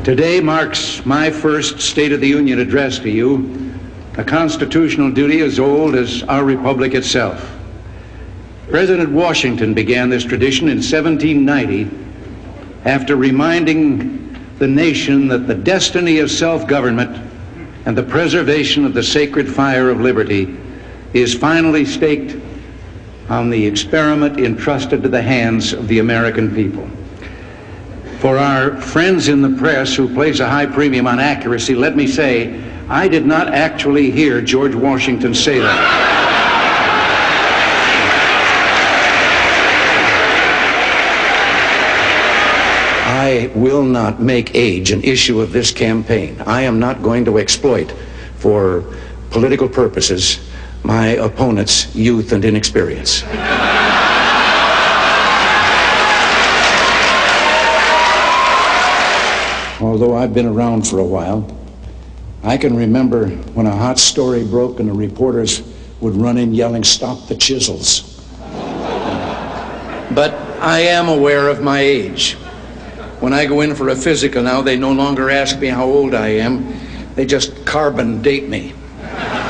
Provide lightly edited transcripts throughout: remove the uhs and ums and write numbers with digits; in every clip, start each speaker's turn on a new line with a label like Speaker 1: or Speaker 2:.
Speaker 1: Today marks my first State of the Union address to you, a constitutional duty as old as our republic itself. President Washington began this tradition in 1790 after reminding the nation that the destiny of self-government and the preservation of the sacred fire of liberty is finally staked on the experiment entrusted to the hands of the American people. For our friends in the press who place a high premium on accuracy, let me say, I did not actually hear George Washington say that. I will not make age an issue of this campaign. I am not going to exploit, for political purposes, my opponent's youth and inexperience. Although I've been around for a while, I can remember when a hot story broke and the reporters would run in yelling, "Stop the chisels." But I am aware of my age. When I go in for a physical now, they no longer ask me how old I am. They just carbon date me.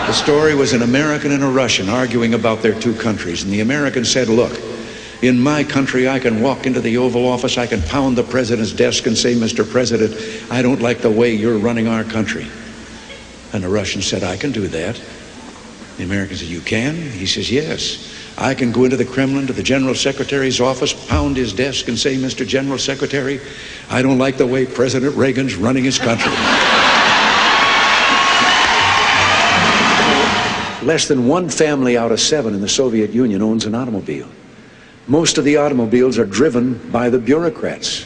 Speaker 1: The story was an American and a Russian arguing about their two countries, and the American said, "Look, in my country, I can walk into the Oval Office, I can pound the president's desk and say, 'Mr. President, I don't like the way you're running our country.'" And the Russian said, "I can do that." The American said, "You can?" He says, "Yes. I can go into the Kremlin to the General Secretary's office, pound his desk and say, 'Mr. General Secretary, I don't like the way President Reagan's running his country.'" Less than one family out of 7 in the Soviet Union owns an automobile. Most of the automobiles are driven by the bureaucrats.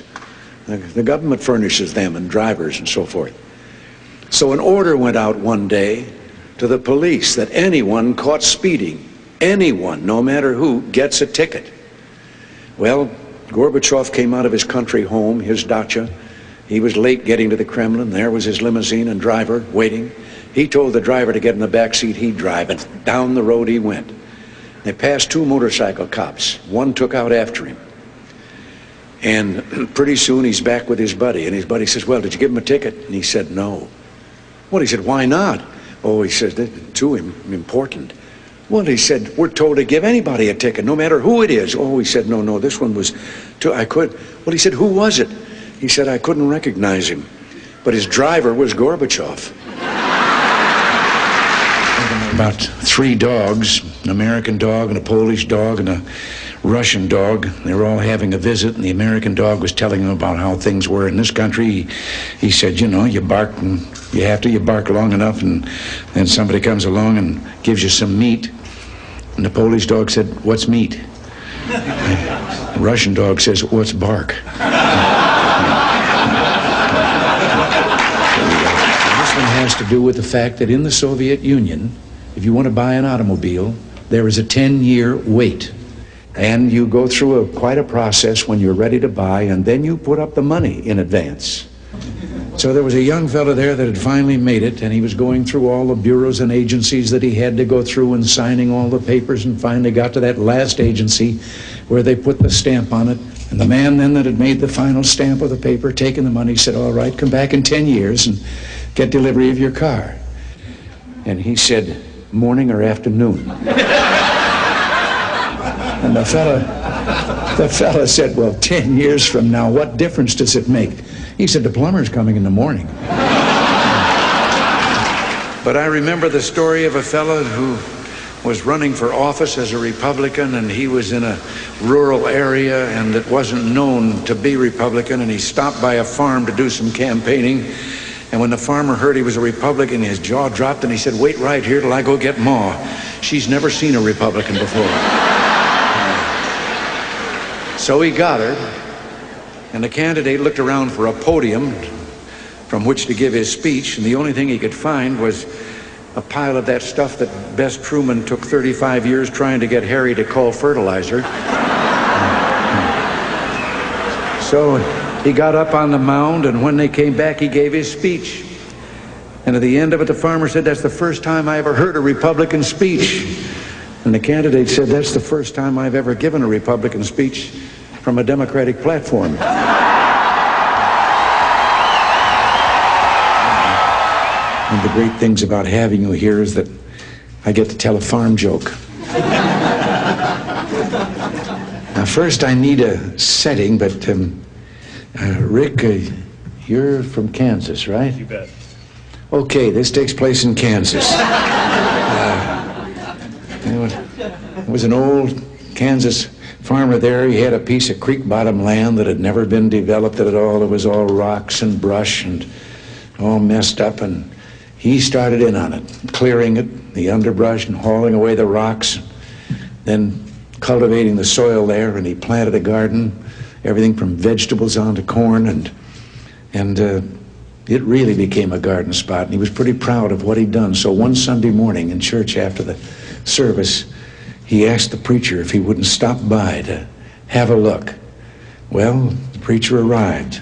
Speaker 1: The government furnishes them and drivers and so forth. So an order went out one day to the police that anyone caught speeding, anyone, no matter who, gets a ticket. Well, Gorbachev came out of his country home, his dacha. He was late getting to the Kremlin. There was his limousine and driver waiting. He told the driver to get in the back seat, he'd drive, and down the road he went. They passed 2 motorcycle cops. One took out after him. And pretty soon he's back with his buddy. And his buddy says, "Well, did you give him a ticket?" And he said, "No." Well, he said, "Why not?" Oh, he said, "Too important." Well, he said, "We're told to give anybody a ticket, no matter who it is." Oh, he said, no, this one was too, I could. Well, he said, "Who was it?" He said, "I couldn't recognize him. But his driver was Gorbachev." About 3 dogs, an American dog and a Polish dog and a Russian dog. They were all having a visit, and the American dog was telling them about how things were in this country. He said, "You know, you bark and you bark long enough, and then somebody comes along and gives you some meat." And the Polish dog said, "What's meat?" The Russian dog says, "What's bark?" This one has to do with the fact that in the Soviet Union, if you want to buy an automobile, there is a 10-year wait. And you go through quite a process when you're ready to buy, and then you put up the money in advance. So there was a young fellow there that had finally made it, and he was going through all the bureaus and agencies that he had to go through and signing all the papers, and finally got to that last agency where they put the stamp on it. And the man then that had made the final stamp of the paper, taking the money, said, "All right, come back in 10 years and get delivery of your car." And he said, "Morning or afternoon?" And the fella said, "Well, 10 years from now, what difference does it make?" He said, "The plumber's coming in the morning." But I remember the story of a fellow who was running for office as a Republican, and he was in a rural area and it wasn't known to be Republican, and he stopped by a farm to do some campaigning. And when the farmer heard he was a Republican, his jaw dropped, and he said, "Wait right here till I go get Ma. She's never seen a Republican before." So he got her, and the candidate looked around for a podium from which to give his speech, and the only thing he could find was a pile of that stuff that Bess Truman took 35 years trying to get Harry to call fertilizer. So he got up on the mound, and when they came back, he gave his speech. And at the end of it, the farmer said, "That's the first time I ever heard a Republican speech." And the candidate said, "That's the first time I've ever given a Republican speech from a Democratic platform." One of the great things about having you here is that I get to tell a farm joke. Now, first I need a setting, but Rick, you're from Kansas, right?
Speaker 2: You bet.
Speaker 1: Okay, this takes place in Kansas. There was an old Kansas farmer there. He had a piece of creek bottom land that had never been developed at all. It was all rocks and brush and all messed up, and he started in on it, clearing it, the underbrush, and hauling away the rocks, then cultivating the soil there, and he planted a garden, everything from vegetables on to corn, and it really became a garden spot, and he was pretty proud of what he'd done. So one Sunday morning in church after the service, he asked the preacher if he wouldn't stop by to have a look. Well, the preacher arrived,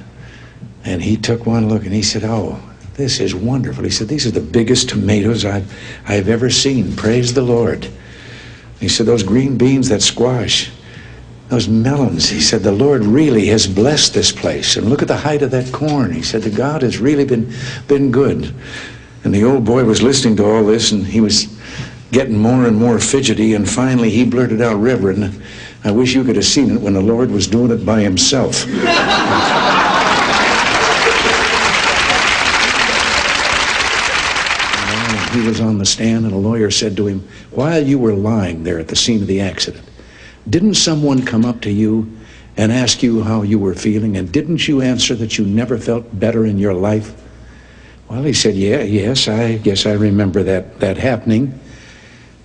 Speaker 1: and he took one look, and he said, "Oh, this is wonderful." He said, "These are the biggest tomatoes I've ever seen. Praise the Lord." He said, "Those green beans, that squash, those melons," he said, "the Lord really has blessed this place. And look at the height of that corn." He said, "The God has really been good." And the old boy was listening to all this, and he was getting more and more fidgety, and finally he blurted out, "Reverend, I wish you could have seen it when the Lord was doing it by himself." He was on the stand, and a lawyer said to him, "While you were lying there at the scene of the accident, didn't someone come up to you and ask you how you were feeling, and didn't you answer that you never felt better in your life?" Well, he said, yes, I guess I remember that happening.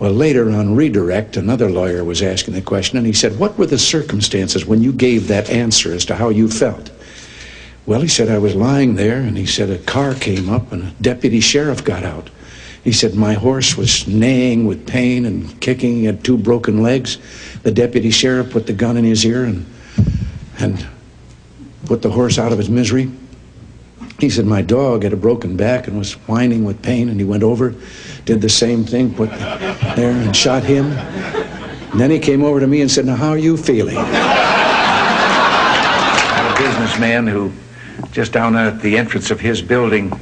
Speaker 1: Well, later on redirect, another lawyer was asking the question, and he said, "What were the circumstances when you gave that answer as to how you felt?" Well, he said, "I was lying there," and he said, "a car came up and a deputy sheriff got out. He said, my horse was neighing with pain and kicking. He had 2 broken legs. The deputy sheriff put the gun in his ear and put the horse out of his misery. He said, my dog had a broken back and was whining with pain, and he went over, did the same thing, put there and shot him. And then he came over to me and said, now, how are you feeling?" I had a businessman who, just down at the entrance of his building,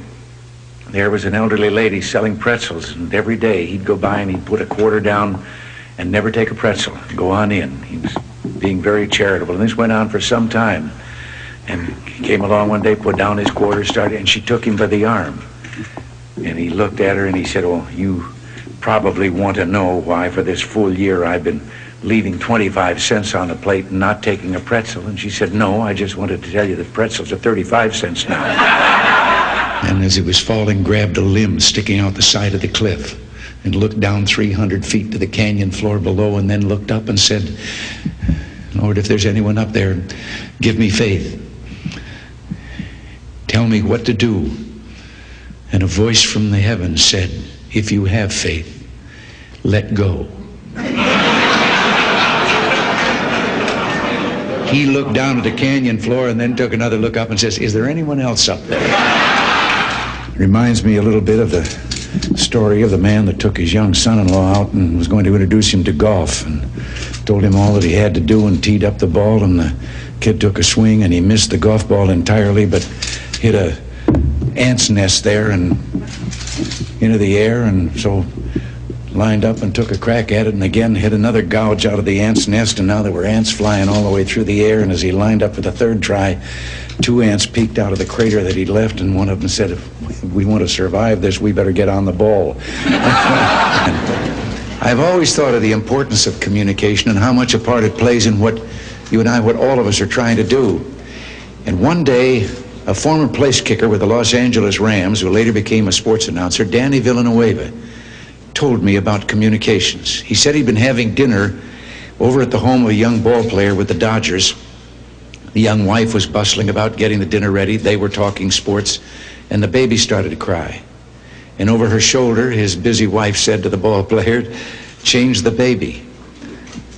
Speaker 1: there was an elderly lady selling pretzels, and every day he'd go by and he'd put a quarter down and never take a pretzel, go on in. He was being very charitable, and this went on for some time. And he came along one day, put down his quarter, and she took him by the arm. And he looked at her and he said, "Oh, you probably want to know why for this full year I've been leaving 25 cents on the plate and not taking a pretzel." And she said, "No, I just wanted to tell you that pretzels are 35 cents now. And as he was falling, grabbed a limb sticking out the side of the cliff and looked down 300 feet to the canyon floor below, and then looked up and said, "Lord, if there's anyone up there, give me faith. Tell me what to do." And a voice from the heavens said, "If you have faith, let go." He looked down at the canyon floor and then took another look up and says, "Is there anyone else up there?" Reminds me a little bit of the story of the man that took his young son-in-law out and was going to introduce him to golf, and told him all that he had to do, and teed up the ball, and the kid took a swing and he missed the golf ball entirely, but hit a ant's nest there and into the air, and so lined up and took a crack at it, and again hit another gouge out of the ant's nest, and now there were ants flying all the way through the air. And as he lined up for the third try, 2 ants peeked out of the crater that he'd left, and one of them said, "If we want to survive this, we better get on the ball." I've always thought of the importance of communication and how much a part it plays in what you and I, what all of us are trying to do. And one day, a former place kicker with the Los Angeles Rams, who later became a sports announcer, Danny Villanueva, told me about communications. He said he'd been having dinner over at the home of a young ball player with the Dodgers. The young wife was bustling about getting the dinner ready. They were talking sports, and the baby started to cry. And over her shoulder, his busy wife said to the ball player, "Change the baby."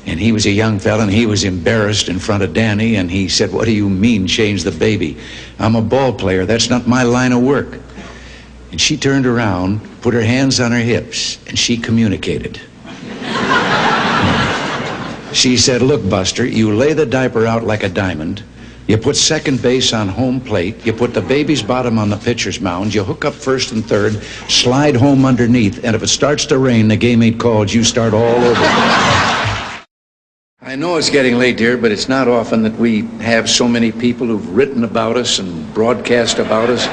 Speaker 1: And he was a young fella, and he was embarrassed in front of Danny, and he said, "What do you mean, change the baby? I'm a ball player. That's not my line of work." And she turned around, put her hands on her hips, and she communicated. She said, "Look, Buster, you lay the diaper out like a diamond, You put second base on home plate. You put the baby's bottom on the pitcher's mound. You hook up first and third, slide home underneath, and if it starts to rain, the game ain't called. You start all over. I know it's getting late, dear, but it's not often that we have so many people who've written about us and broadcast about us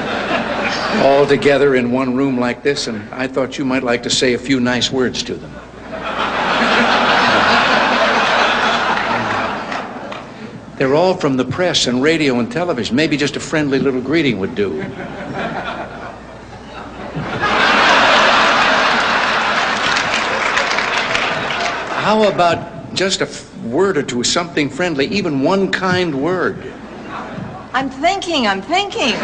Speaker 1: all together in one room like this, and I thought you might like to say a few nice words to them. They're all from the press and radio and television. Maybe just a friendly little greeting would do. How about just a word or two, something friendly, even one kind word?
Speaker 2: I'm thinking.